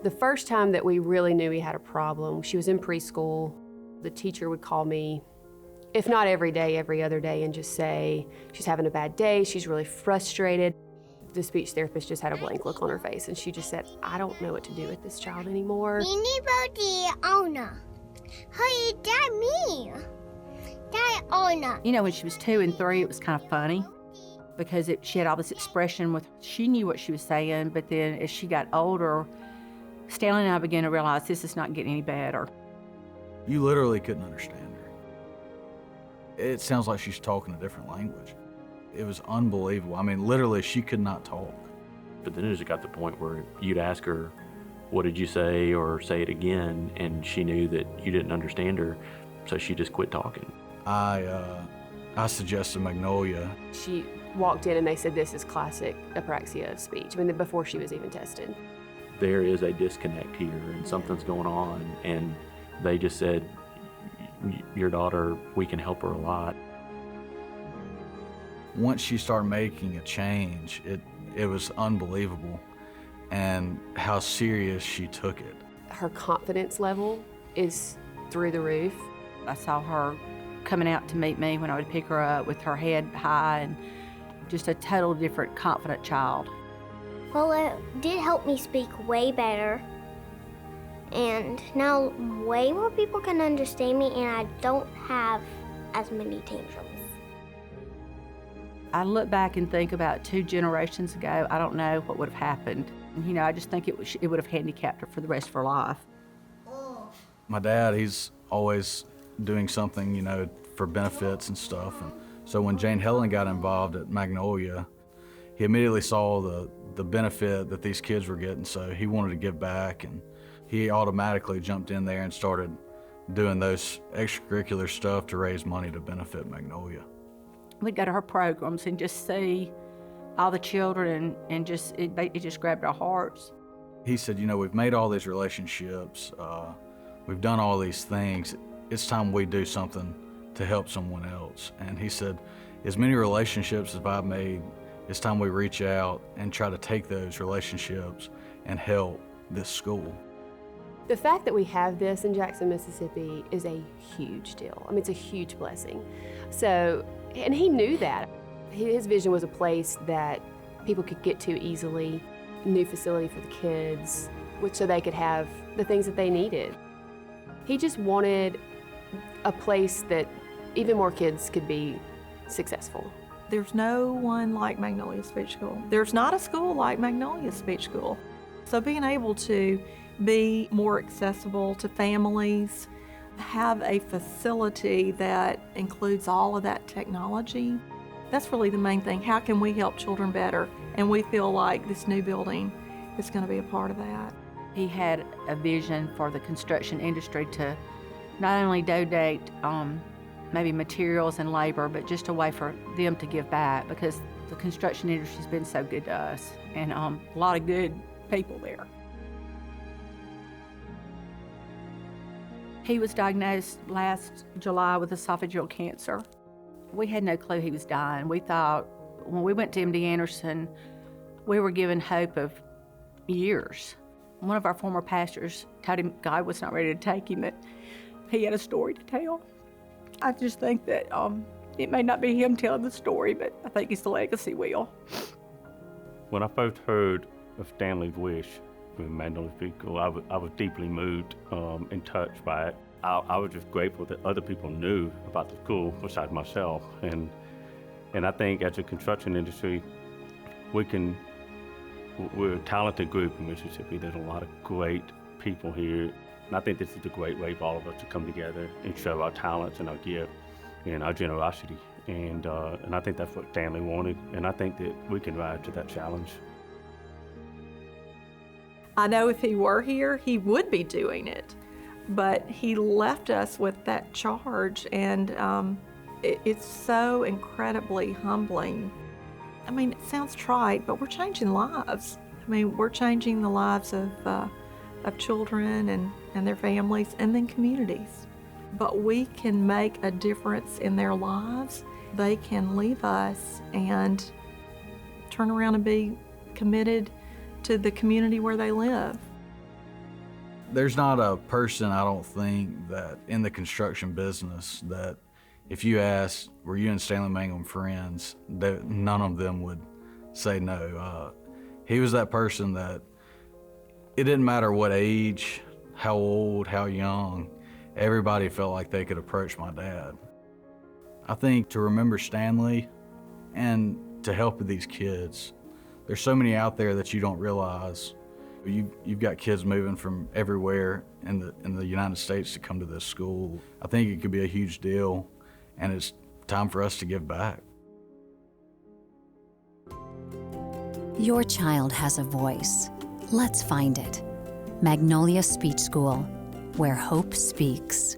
The first time that we really knew he had a problem, she was in preschool. The teacher would call me, if not every day, every other day, and just say, she's having a bad day, she's really frustrated. The speech therapist just had a blank look on her face, and she just said, I don't know what to do with this child anymore. You know, when she was 2 and 3, it was kind of funny because she had all this expression she knew what she was saying, but then as she got older, Stanley and I began to realize this is not getting any better. You literally couldn't understand her. It sounds like she's talking a different language. It was unbelievable. I mean, literally, she could not talk. But then it got to the point where you'd ask her, what did you say, or say it again, and she knew that you didn't understand her, so she just quit talking. I suggested Magnolia. She walked in and they said, this is classic apraxia of speech, I mean, before she was even tested. There is a disconnect here and something's going on, and they just said, your daughter, we can help her a lot. Once she started making a change, it was unbelievable, and how serious she took it. Her confidence level is through the roof. I saw her coming out to meet me when I would pick her up with her head high and just a total different, confident child. Well, it did help me speak way better, and now way more people can understand me, and I don't have as many tantrums. I look back and think about 2 generations ago, I don't know what would have happened. You know, I just think it would have handicapped her for the rest of her life. My dad, he's always doing something, you know, for benefits and stuff. And so when Jane Helen got involved at Magnolia, he immediately saw the benefit that these kids were getting, so he wanted to give back, and he automatically jumped in there and started doing those extracurricular stuff to raise money to benefit Magnolia. We'd go to her programs and just see all the children, and just it just grabbed our hearts. He said, you know, we've made all these relationships, we've done all these things, it's time we do something to help someone else. And he said, as many relationships as I've made, it's time we reach out and try to take those relationships and help this school. The fact that we have this in Jackson, Mississippi is a huge deal. I mean, it's a huge blessing. So, and he knew that. His vision was a place that people could get to easily, a new facility for the kids, so they could have the things that they needed. He just wanted a place that even more kids could be successful. There's no one like Magnolia Speech School. There's not a school like Magnolia Speech School. So being able to be more accessible to families, have a facility that includes all of that technology, that's really the main thing. How can we help children better? And we feel like this new building is going to be a part of that. He had a vision for the construction industry to not only donate maybe materials and labor, but just a way for them to give back, because the construction industry's been so good to us, and a lot of good people there. He was diagnosed last July with esophageal cancer. We had no clue he was dying. We thought, when we went to MD Anderson, we were given hope of years. One of our former pastors told him God was not ready to take him, that he had a story to tell. I just think that it may not be him telling the story, but I think his legacy will. When I first heard of Stanley's wish from Magnolia Speech School, I was deeply moved and touched by it. I was just grateful that other people knew about the school besides myself. And I think as a construction industry, we're a talented group in Mississippi. There's a lot of great people here. And I think this is a great way for all of us to come together and show our talents and our gift and our generosity. And I think that's what Stanley wanted. And I think that we can rise to that challenge. I know if he were here, he would be doing it. But he left us with that charge, and it's so incredibly humbling. I mean, it sounds trite, but we're changing lives. I mean, we're changing the lives of children and their families, and then communities. But we can make a difference in their lives. They can leave us and turn around and be committed to the community where they live. There's not a person, I don't think, that in the construction business that if you ask, were you and Stanley Mangum friends, none of them would say no. He was that person that it didn't matter what age, how old, how young, everybody felt like they could approach my dad. I think to remember Stanley and to help with these kids, there's so many out there that you don't realize. You've got kids moving from everywhere in the United States to come to this school. I think it could be a huge deal, and it's time for us to give back. Your child has a voice. Let's find it. Magnolia Speech School, where hope speaks.